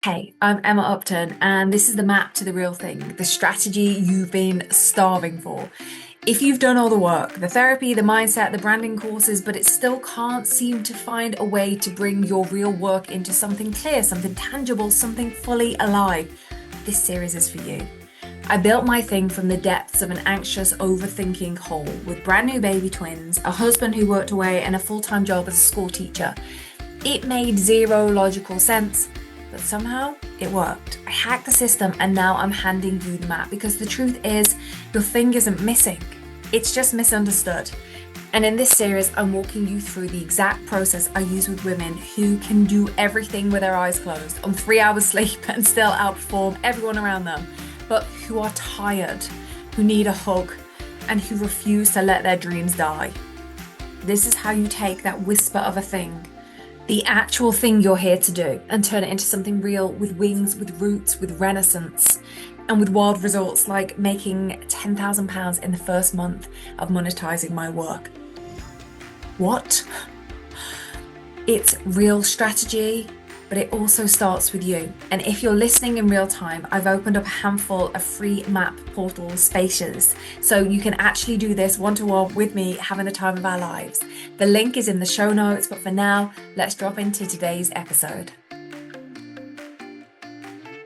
Hey, I'm Emma Upton, and this is the map to the real thing, the strategy you've been starving for. If you've done all the work, the therapy, the mindset, the branding courses, but it still can't seem to find a way to bring your real work into something clear, something tangible, something fully alive, this series is for you. I built my thing from the depths of an anxious, overthinking hole with brand new baby twins, a husband who worked away, and a full time job as a school teacher. It made zero logical sense, but somehow it worked. I hacked the system and now I'm handing you the map because the truth is, your thing isn't missing, it's just misunderstood. And in this series, I'm walking you through the exact process I use with women who can do everything with their eyes closed on 3 hours sleep and still outperform everyone around them, but who are tired, who need a hug, and who refuse to let their dreams die. This is how you take that whisper of a thing, the actual thing you're here to do, and turn it into something real with wings, with roots, with renaissance, and with wild results like making £10,000 in the first month of monetizing my work. What? It's real strategy, but it also starts with you. And if you're listening in real time, I've opened up a handful of free map portal spaces. So you can actually do this one-to-one with me, having the time of our lives. The link is in the show notes, but for now, let's drop into today's episode.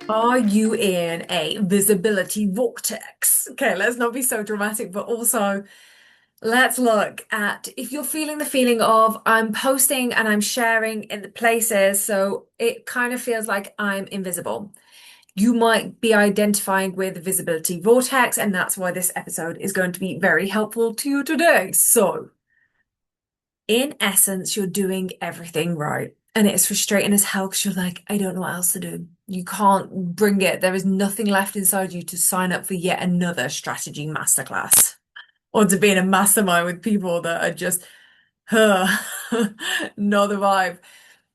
Are you in a visibility vortex? Okay, let's not be so dramatic, but also let's look at if you're feeling the feeling of I'm posting and I'm sharing in the places, so it kind of feels like I'm invisible. You might be identifying with visibility vortex, and that's why this episode is going to be very helpful to you today. So, in essence, you're doing everything right. And it's frustrating as hell because you're like, I don't know what else to do. You can't bring it. There is nothing left inside you to sign up for yet another strategy masterclass or to be in a mastermind with people that are just, huh, not the vibe.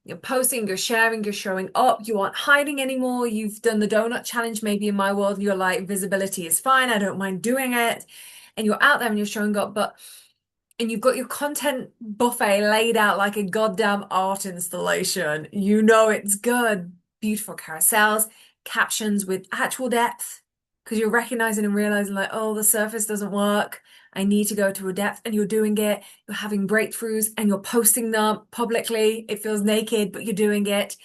You're posting, you're sharing, you're showing up, you aren't hiding anymore. You've done the donut challenge. Maybe in my world, you're like, visibility is fine. I don't mind doing it. And you're out there and you're showing up, and you've got your content buffet laid out like a goddamn art installation. You know it's good. Beautiful carousels, captions with actual depth, because you're recognizing and realizing, like, oh, the surface doesn't work. I need to go to a depth, and you're doing it. You're having breakthroughs and you're posting them publicly. It feels naked, but you're doing it.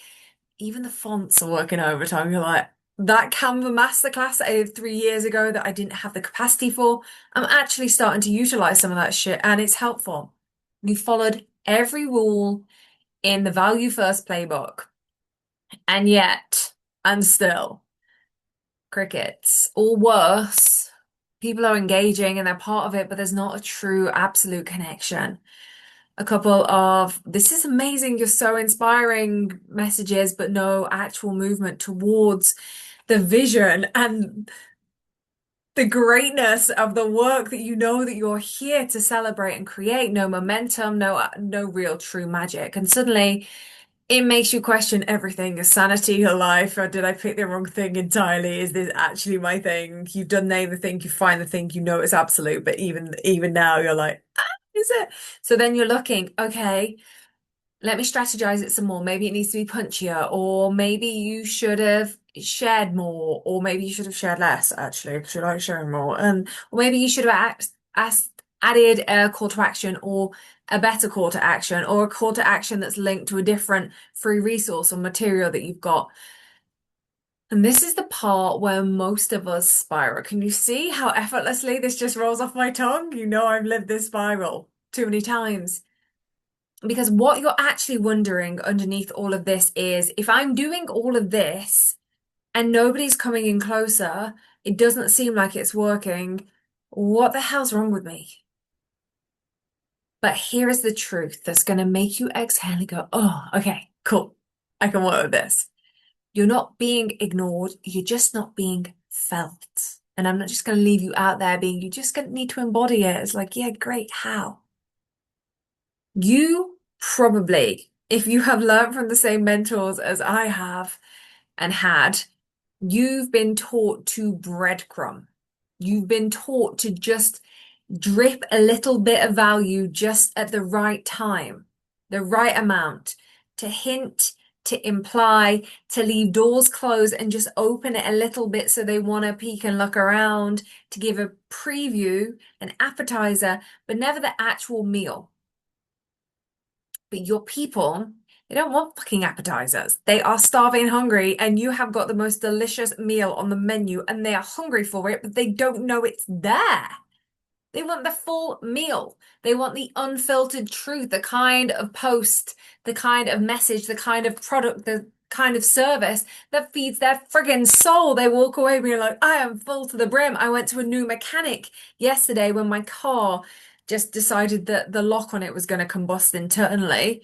Even the fonts are working overtime. You're like, that Canva masterclass that I did 3 years ago that I didn't have the capacity for, I'm actually starting to utilize some of that shit and it's helpful. You followed every rule in the Value First playbook, and yet, and still, crickets, or worse, people are engaging and they're part of it, but there's not a true absolute connection. A couple of this is amazing, you're so inspiring messages, but no actual movement towards the vision and the greatness of the work that you know that you're here to celebrate and create. No momentum, no real true magic. And suddenly it makes you question everything: your sanity, your life, or did I pick the wrong thing entirely? Is this actually my thing? You've done name the thing, you find the thing, you know it's absolute, but even now you're like, is it? So then you're looking, okay, let me strategize it some more. Maybe it needs to be punchier, or maybe you should have shared more, or maybe you should have shared less, actually, because you like sharing more. Or maybe you should have added a call to action, or a better call to action, or a call to action that's linked to a different free resource or material that you've got. And this is the part where most of us spiral. Can you see how effortlessly this just rolls off my tongue? You know I've lived this spiral too many times. Because what you're actually wondering underneath all of this is, if I'm doing all of this and nobody's coming in closer, it doesn't seem like it's working. What the hell's wrong with me? But here is the truth that's going to make you exhale and go, oh, okay, cool. I can work with this. You're not being ignored. You're just not being felt. And I'm not just going to leave you out there being, you just going to need to embody it. It's like, yeah, great. How? You probably, if you have learned from the same mentors as I have and had, you've been taught to breadcrumb. You've been taught to just drip a little bit of value just at the right time, the right amount, to hint, to imply, to leave doors closed and just open it a little bit so they want to peek and look around, to give a preview, an appetizer, but never the actual meal. But your people, they don't want fucking appetizers. They are starving hungry, and you have got the most delicious meal on the menu, and they are hungry for it, but they don't know it's there. They want the full meal. They want the unfiltered truth, the kind of post, the kind of message, the kind of product, the kind of service that feeds their friggin' soul. They walk away being like, I am full to the brim. I went to a new mechanic yesterday when my car just decided that the lock on it was going to combust internally.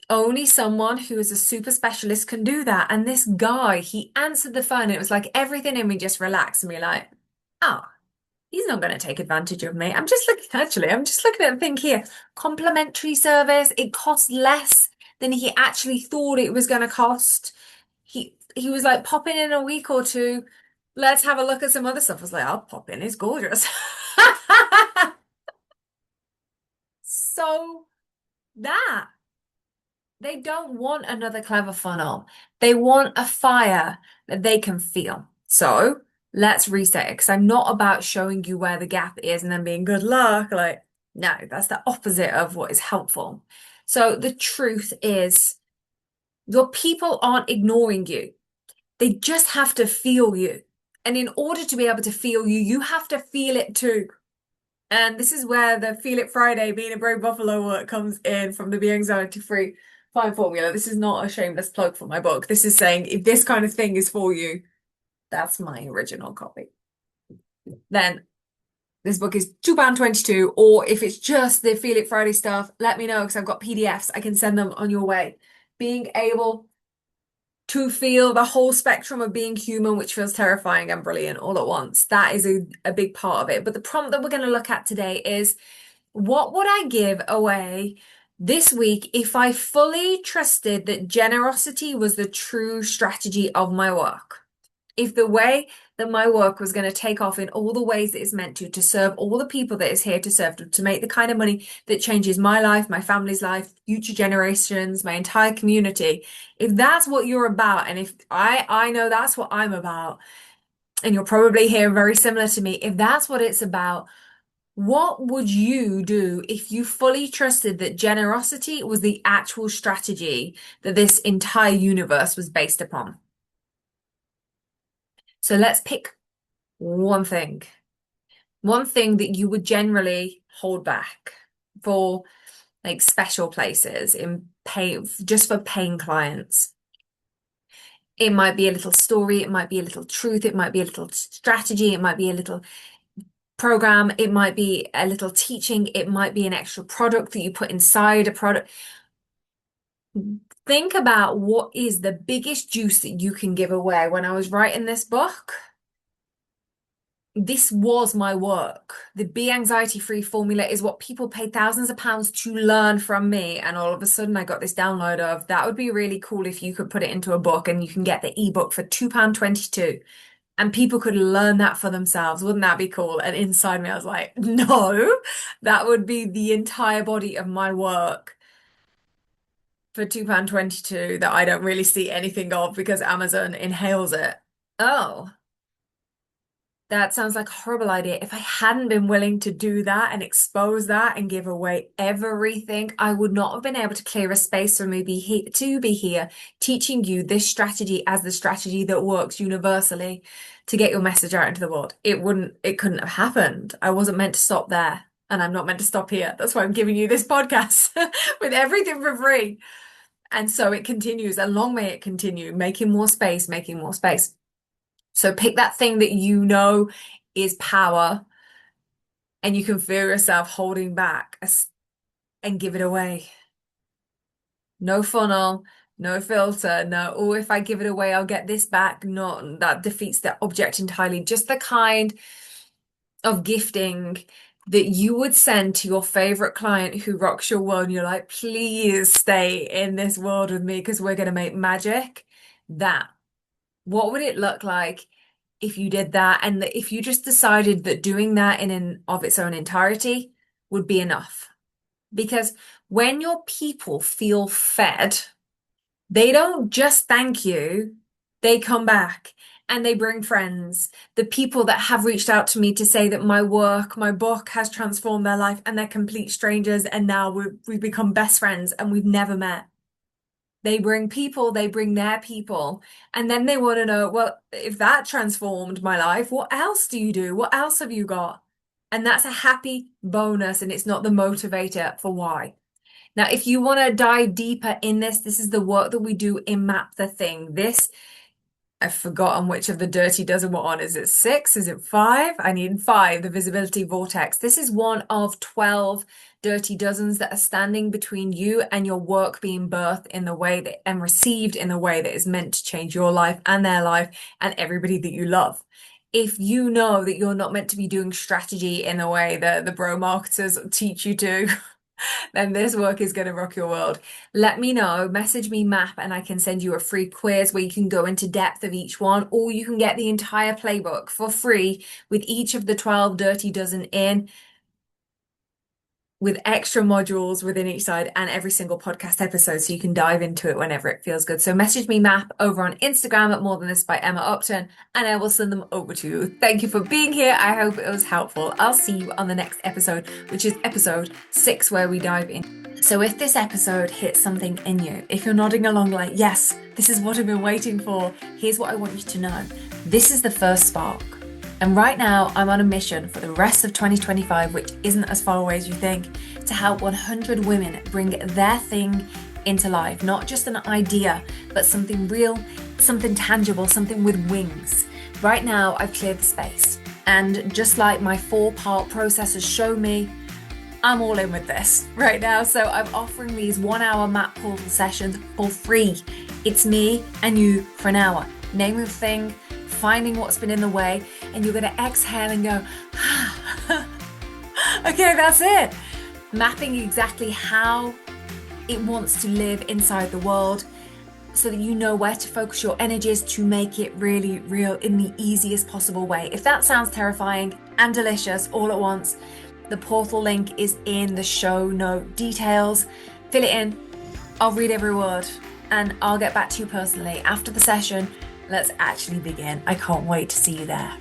Only someone who is a super specialist can do that. And this guy, he answered the phone and it was like everything in me just relaxed and me like, oh, he's not going to take advantage of me. I'm just looking at the thing here. Complimentary service. It costs less than he actually thought it was going to cost. He was like, pop in a week or two. Let's have a look at some other stuff. I was like, I'll pop in. It's gorgeous. So that they don't want another clever funnel. They want a fire that they can feel. So let's reset it because I'm not about showing you where the gap is and then being good luck. Like, no, that's the opposite of what is helpful. So the truth is, your people aren't ignoring you. They just have to feel you. And in order to be able to feel you, you have to feel it too. And this is where the Feel It Friday, being a brave buffalo work comes in from the Be Anxiety Free Fine Formula. This is not a shameless plug for my book. This is saying if this kind of thing is for you, that's my original copy. Then this book is £2.22, or if it's just the Feel It Friday stuff, let me know because I've got PDFs. I can send them on your way. Being able to feel the whole spectrum of being human, which feels terrifying and brilliant all at once. That is a big part of it. But the prompt that we're going to look at today is, what would I give away this week if I fully trusted that generosity was the true strategy of my work? If the way that my work was going to take off in all the ways that it's meant to serve all the people that it's here to serve, to make the kind of money that changes my life, my family's life, future generations, my entire community. If that's what you're about, and if I know that's what I'm about, and you're probably here very similar to me, if that's what it's about, what would you do if you fully trusted that generosity was the actual strategy that this entire universe was based upon? So let's pick one thing that you would generally hold back for like special places in pay, just for paying clients. It might be a little story, it might be a little truth, it might be a little strategy, it might be a little program, it might be a little teaching, it might be an extra product that you put inside a product. Think about what is the biggest juice that you can give away. When I was writing this book, this was my work. The Be Anxiety Free formula is what people paid thousands of pounds to learn from me. And all of a sudden I got this download of, that would be really cool if you could put it into a book and you can get the ebook for £2.22 and people could learn that for themselves. Wouldn't that be cool? And inside me, I was like, no, that would be the entire body of my work for £2.22 that I don't really see anything of because Amazon inhales it. Oh. That sounds like a horrible idea. If I hadn't been willing to do that and expose that and give away everything, I would not have been able to clear a space for me to be here teaching you this strategy as the strategy that works universally to get your message out into the world. It couldn't have happened. I wasn't meant to stop there, and I'm not meant to stop here. That's why I'm giving you this podcast with everything for free. And so it continues, and long may it continue, making more space, making more space. So pick that thing that you know is power and you can feel yourself holding back and give it away. No funnel, no filter, no, oh, if I give it away, I'll get this back. No, that defeats the object entirely. Just the kind of gifting that you would send to your favorite client who rocks your world. And you're like, please stay in this world with me because we're going to make magic. That. What would it look like if you did that, and that if you just decided that doing that in and of its own entirety would be enough? Because when your people feel fed, They don't just thank you, they come back and they bring friends. The people that have reached out to me to say that my work, my book has transformed their life and they're complete strangers and now we've become best friends and we've never met. They bring people, they bring their people, and then they want to know, well, if that transformed my life, what else do you do? What else have you got? And that's a happy bonus, and it's not the motivator for why. Now, if you want to dive deeper in this, this is the work that we do in Map the Thing. This I've forgotten which of the Dirty Dozen we're on. Is it 6? Is it 5? I need 5, the Visibility Vortex. This is one of 12 Dirty Dozens that are standing between you and your work being birthed in the way that and received in the way that is meant to change your life and their life and everybody that you love. If you know that you're not meant to be doing strategy in the way that the bro marketers teach you to, then this work is going to rock your world. Let me know, message me Map, and I can send you a free quiz where you can go into depth of each one, or you can get the entire playbook for free with each of the 12 Dirty Dozen in, with extra modules within each side and every single podcast episode so you can dive into it whenever it feels good. So message me Map over on Instagram at More Than This by Emma Upton and I will send them over to you. Thank you for being here. I hope it was helpful. I'll see you on the next episode, which is episode 6, where we dive in. So if this episode hits something in you, if you're nodding along like, yes, this is what I've been waiting for, here's what I want you to know. This is the first spark. And right now, I'm on a mission for the rest of 2025, which isn't as far away as you think, to help 100 women bring their thing into life. Not just an idea, but something real, something tangible, something with wings. Right now, I've cleared the space. And just like my 4-part process has shown me, I'm all in with this right now. So I'm offering these 1-hour Map Portal sessions for free. It's me and you for an hour. Name the thing, finding what's been in the way, and you're going to exhale and go, okay, that's it. Mapping exactly how it wants to live inside the world so that you know where to focus your energies to make it really real in the easiest possible way. If that sounds terrifying and delicious all at once, the portal link is in the show note details. Fill it in. I'll read every word and I'll get back to you personally after the session. Let's actually begin. I can't wait to see you there.